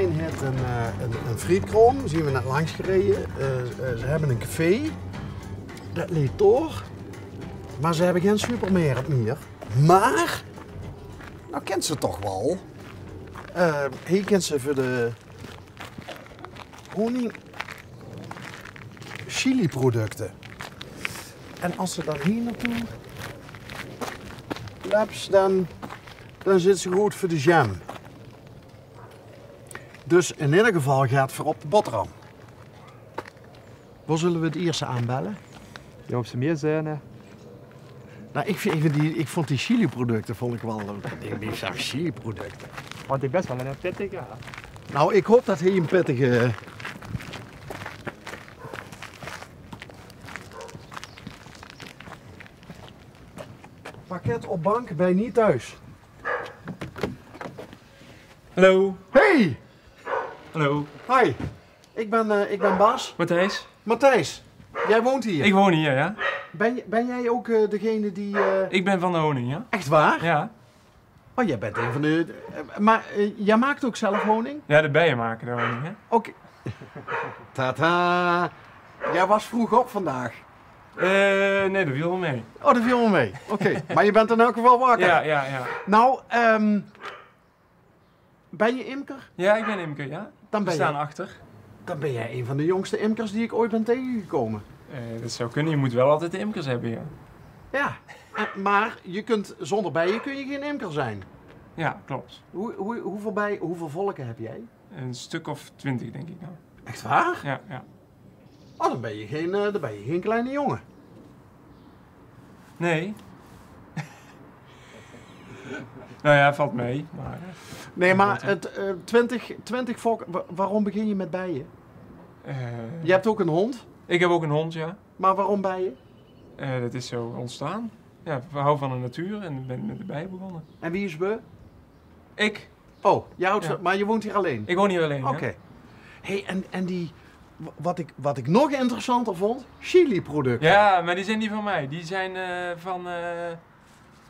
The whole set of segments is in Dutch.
Iedereen heeft een frietkroon, zien we net langs gereden. Ze hebben een café, dat leed door. Maar ze hebben geen supermarkt meer. Maar, nou kent ze toch wel. Hier kent ze voor de honing chili producten. En als ze dan hier naartoe laps, dan zit ze goed voor de jam. Dus in ieder geval gaat voor op de boterham. Waar zullen we het eerste aanbellen? Ja, op zijn meer zijn. Nou, ik vond die chili producten vond ik wel. Ik zeg chili producten. Want ik best wel een pittig, ja. Nou, ik hoop dat hij een pittige. Pakket op bank bij niet thuis. Hallo. Hey! Hallo. Hi, ik ben Bas. Matthijs. Matthijs, jij woont hier. Ik woon hier, ja. Ben jij ook degene die... Ik ben van de honing, ja. Echt waar? Ja. Oh, jij bent een van de... maar jij maakt ook zelf honing? Ja, de bijen maken de honing, hè. Oké. Tata. Jij was vroeg op vandaag. Nee, dat viel wel mee. Oh, dat viel me mee. Oké. Maar je bent in elk geval wakker. Ja. Nou, ben je imker? Ja, ik ben imker, ja. Dan We ben, staan je, achter. dan ben jij een van de jongste imkers die ik ooit ben tegengekomen. Dat zou kunnen. Je moet wel altijd de imkers hebben, ja. Ja. Maar je kunt, zonder bijen kun je geen imker zijn. Ja, klopt. Hoeveel volken heb jij? Een stuk of 20, denk ik nou. Echt waar? Ja. Oh, dan ben je geen kleine jongen. Nee. Nou ja, valt mee, maar... Nee, maar 20 volken, waarom begin je met bijen? Je hebt ook een hond, Ik heb ook een hond, ja. maar waarom bijen? Dat is zo ontstaan. Ja, we houden van de natuur en ik ben met de bijen begonnen. En wie is we? Ik? Oh, jij houdt Ja. maar je woont hier alleen? Ik woon hier alleen, Oké. ja. Hey, en die, wat ik nog interessanter vond, chili producten. Ja, maar die zijn niet van mij. Die zijn van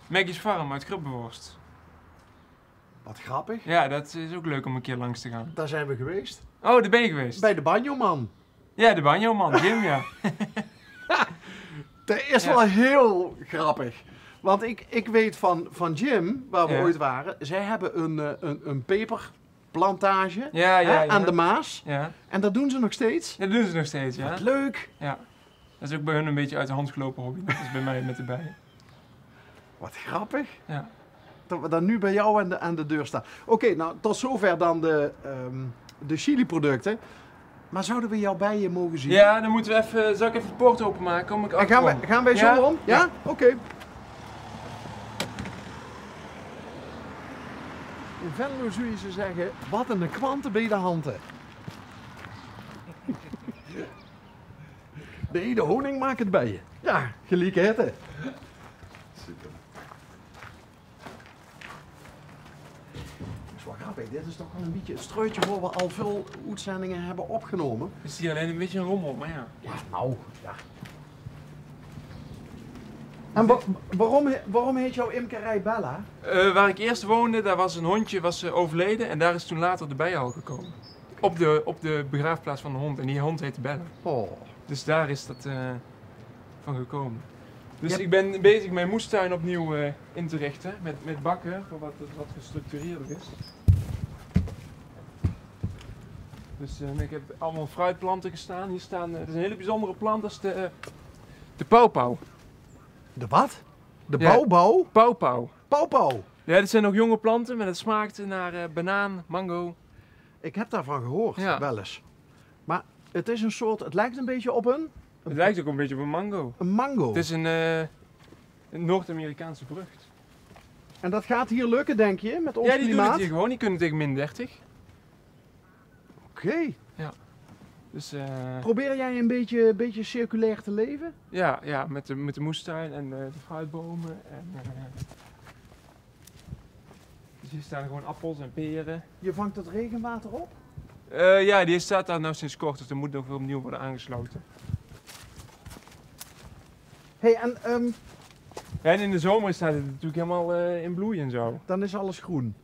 Maggie's Farm uit Krubbenworst. Wat grappig. Ja, dat is ook leuk om een keer langs te gaan. Daar zijn we geweest. Oh, daar ben je geweest? Bij de banjoman. Ja, de banjo-man, Jim, ja. Dat is wel heel grappig. Want ik weet van Jim, waar we ooit waren, zij hebben een peperplantage aan de Maas. Ja. En dat doen ze nog steeds. Dat doen ze nog steeds, ja. Wat leuk. Ja. Dat is ook bij hun een beetje uit de hand gelopen hobby. Dat is bij mij met de bijen. Wat grappig. Ja. Dat we dan nu bij jou aan de deur staan. Oké, nou tot zover dan de chili producten. Maar zouden we jouw bijen mogen zien? Ja, dan moeten we even... Zal ik even de poort openmaken? Kom ik En gaan wij zo Ja? om? Ja? Ja. Oké. In Venlo zou je ze zeggen, wat een kwante bij de handen. Nee, de honing maakt het bijen. Ja, gelijk het. Super. Dat is wel grappig. Dit is toch wel een beetje het strooitje waar we al veel uitzendingen hebben opgenomen. Het is hier alleen een beetje een rommel, maar ja. Ja, nou, ja. En waarom heet jouw imkerij Bella? Waar ik eerst woonde, daar was een hondje overleden en daar is toen later de bijenhal gekomen. Op de begraafplaats van de hond en die hond heette Bella. Oh. Dus daar is dat van gekomen. Dus ik ben bezig mijn moestuin opnieuw in te richten met bakken, voor wat gestructureerder is. Dus ik heb allemaal fruitplanten gestaan. Hier staan, dat is een hele bijzondere plant, dat is de pauwpauw. De wat? De Ja. bouwbouw? Pauwpauw. Pauwpauw. Ja, dit zijn nog jonge planten, maar het smaakt naar banaan, mango. Ik heb daarvan gehoord, Ja. wel eens. Maar het is een soort, het lijkt een beetje op een Het lijkt ook een beetje op een mango. mango. Het is een Noord-Amerikaanse vrucht. En dat gaat hier lukken, denk je, met ons Ja, die doen klimaat? het hier gewoon. Die kunnen tegen min 30. Oké. Dus Probeer jij een beetje circulair te leven? ja, met de moestuin en de fruitbomen. En, dus hier staan gewoon appels en peren. Je vangt het regenwater op? Ja, die staat daar nou sinds kort, dus er moet nog weer opnieuw worden aangesloten. Hey, Ja, en in de zomer staat het natuurlijk helemaal in bloei en zo. dan is alles groen.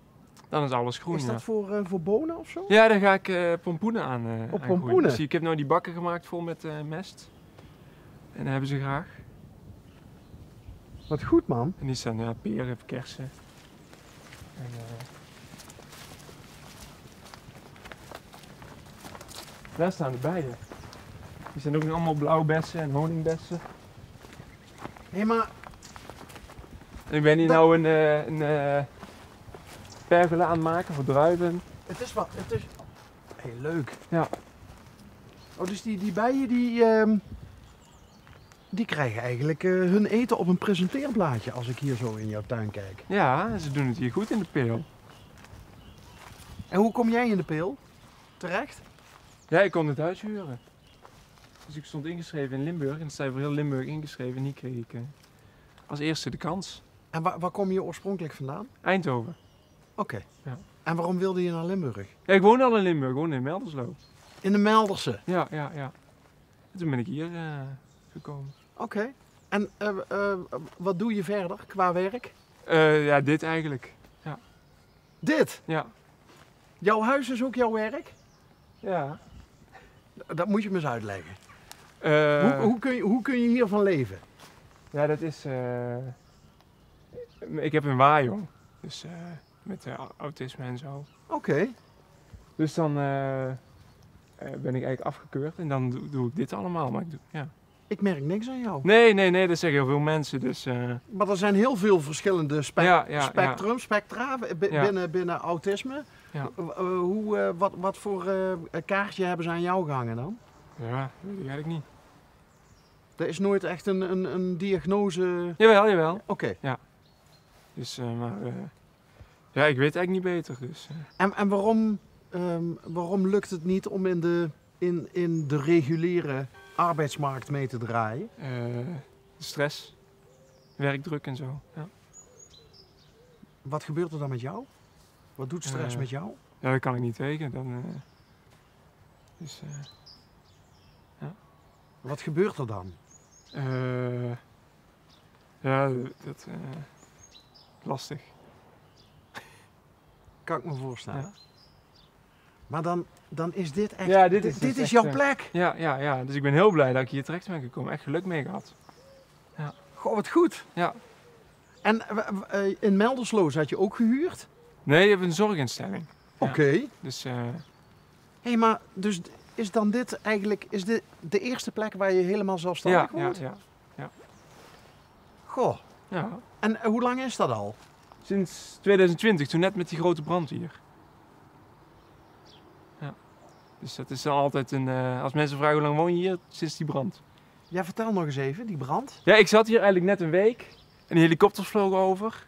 Dan is alles groen, Is dat voor bonen of zo? Ja, daar ga ik pompoenen aan groeien. pompoenen? Dus ik heb nou die bakken gemaakt vol met mest. En dat hebben ze graag. Wat goed, man. En die staan peren, kersen. En, daar staan de bijen. Die zijn ook nog allemaal blauwbessen en honingbessen. Hé, maar En ik ben hier nou een pergola aan het maken voor druiven. het is wat... Het is... Hé, leuk. Ja. Oh, dus die bijen die krijgen eigenlijk hun eten op een presenteerblaadje als ik hier zo in jouw tuin kijk. Ja, ze doen het hier goed in de peel. En hoe kom jij in de peel terecht? Ja, ik kon het huis huren. Dus ik stond ingeschreven in Limburg en dan sta je voor heel Limburg ingeschreven en hier kreeg ik als eerste de kans. En waar kom je oorspronkelijk vandaan? Eindhoven. Oké. Ja. En waarom wilde je naar Limburg? Ja, ik woon al in Limburg, ik woon in Melderslo. In de Melderse. Ja. En toen ben ik hier gekomen. Oké. En wat doe je verder qua werk? Ja, dit eigenlijk. Dit? Ja. Jouw huis is ook jouw werk? Ja. Dat moet je me eens uitleggen. Uh, Hoe kun je hiervan leven? Ja, dat is... ik heb een waaijong. Dus met autisme en zo. Oké. Dus dan ben ik eigenlijk afgekeurd en dan doe ik dit allemaal. Maar ja. Ik merk niks aan jou. Nee, dat zeggen heel veel mensen. Dus, Maar er zijn heel veel verschillende spectra binnen autisme. Ja. Wat voor kaartje hebben ze aan jou gehangen dan? Ja, dat weet ik eigenlijk niet. Er is nooit echt een diagnose... Jawel. Oké. Ja. Dus, ja, ik weet het eigenlijk niet beter. Dus, En waarom lukt het niet om in de reguliere arbeidsmarkt mee te draaien? stress, werkdruk en zo. Ja. Wat gebeurt er dan met jou? Wat doet stress met jou? Ja, dat kan ik niet tegen. Dan, dus, ja. Wat gebeurt er dan? Ja, dat lastig. Kan ik me voorstellen. Ja. Maar dan is dit echt... Ja, dit dus is echt, jouw plek. Ja, dus ik ben heel blij dat ik hier terecht ben gekomen. Echt geluk mee gehad. Ja. Goh, wat goed. Ja. En in Melderslo had je ook gehuurd? Nee, je hebt een zorginstelling. Ja. Oké. Dus, Hé, maar dus is dan dit eigenlijk de eerste plek waar je helemaal zelfstandig woont? Ja. Goh. Ja. En hoe lang is dat al? Sinds 2020, toen net met die grote brand hier. Ja. Dus dat is dan altijd als mensen vragen hoe lang woon je hier, sinds die brand. Ja, vertel nog eens even, die brand. Ja, ik zat hier eigenlijk net een week en die helikopters vlogen over.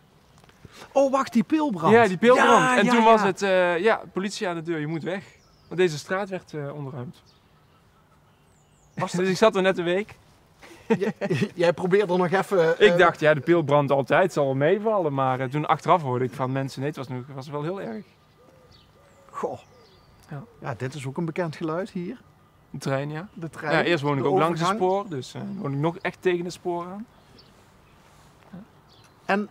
Oh, wacht, die peelbrand. Ja, die peelbrand. Ja, en ja, toen ja. was het, politie aan de deur, je moet weg. Want deze straat werd ontruimd. Was Dus ik zat er net een week. Jij probeerde nog even... Ik dacht, ja, de peelbrand altijd zal wel meevallen. Maar toen achteraf hoorde ik van mensen, nee, het was wel heel erg. Goh. Ja, dit is ook een bekend geluid hier. De trein, ja. De trein. Ja, eerst woon ik de ook langs het overgang. spoor. Dus woon ik nog echt tegen het spoor aan. En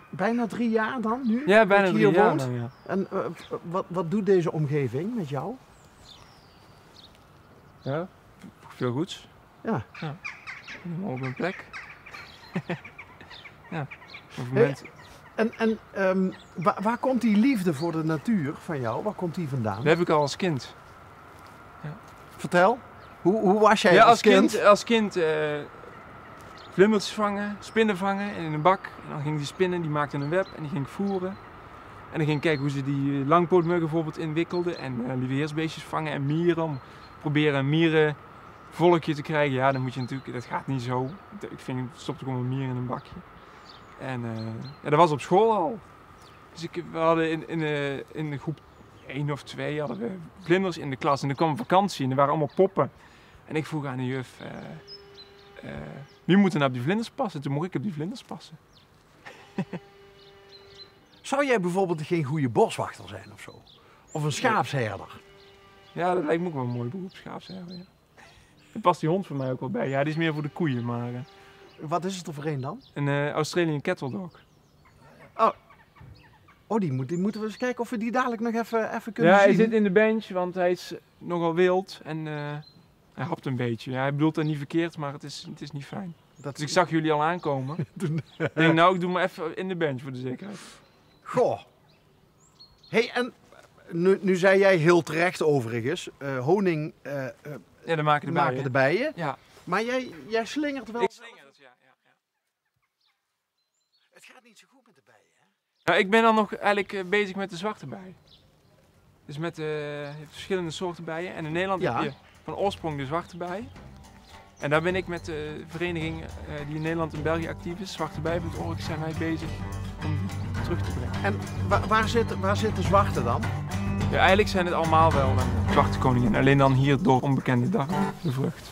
bijna 3 jaar dan nu? Ja, dat bijna je 3 hier jaar woont? dan, ja. En wat doet deze omgeving met jou? Ja, veel goeds. Ja. Helemaal op mijn plek. Ja. Op het Hey, moment, En waar komt die liefde voor de natuur van jou? Waar komt die vandaan? dat heb ik al als kind. Vertel. Hoe was jij Ja, als kind? Vlinders vangen, spinnen vangen en in een bak. En dan ging die spinnen, die maakten een web en die ging ik voeren. En dan ging ik kijken hoe ze die langpootmuggen bijvoorbeeld inwikkelden. En lieveheersbeestjes vangen en mieren. Om proberen een mierenvolkje te krijgen. Ja, dan moet je natuurlijk, dat gaat niet zo. Ik stopte gewoon een mier in een bakje. En dat was op school al. Dus we hadden in de groep 1 of 2 hadden we vlinders in de klas. En er kwam vakantie en er waren allemaal poppen. En ik vroeg aan de juf, wie moet er nou op die vlinders passen? Toen mocht ik op die vlinders passen. Zou jij bijvoorbeeld geen goede boswachter zijn of zo? Of een schaapsherder? Ja, dat lijkt me ook wel een mooi beroep, schaapsherder. Ja. Daar past die hond voor mij ook wel bij. Ja, die is meer voor de koeien, maar... Wat is het er voor een dan? Een Australian Cattle Dog. Oh, die moeten we eens kijken of we die dadelijk nog even kunnen Ja, zien. hij zit in de bench, want hij is nogal wild en hij hapt een beetje. Ja, hij bedoelt dat niet verkeerd, maar het is niet fijn. Dat Dus ik zag jullie al aankomen. Ik denk, nou, ik doe maar even in de bench voor de zekerheid. Goh. Hey, en nu zei jij heel terecht overigens, honing Ja, dan maken de maken bijen. de bijen. Ja. Maar jij slingert wel. Ik slinger het, ja. Het gaat niet zo goed met de bijen, hè? Nou, ik ben dan nog eigenlijk bezig met de zwarte bij. Dus met je hebt verschillende soorten bijen. En in Nederland Ja. heb je van oorsprong de zwarte bij. En daar ben ik met de vereniging die in Nederland en België actief is, zwartebij.org, zijn wij bezig om die terug te brengen. En waar zit de zwarte dan? Ja, eigenlijk zijn het allemaal wel zwarte koningin. Alleen dan hier door onbekende dag de vrucht.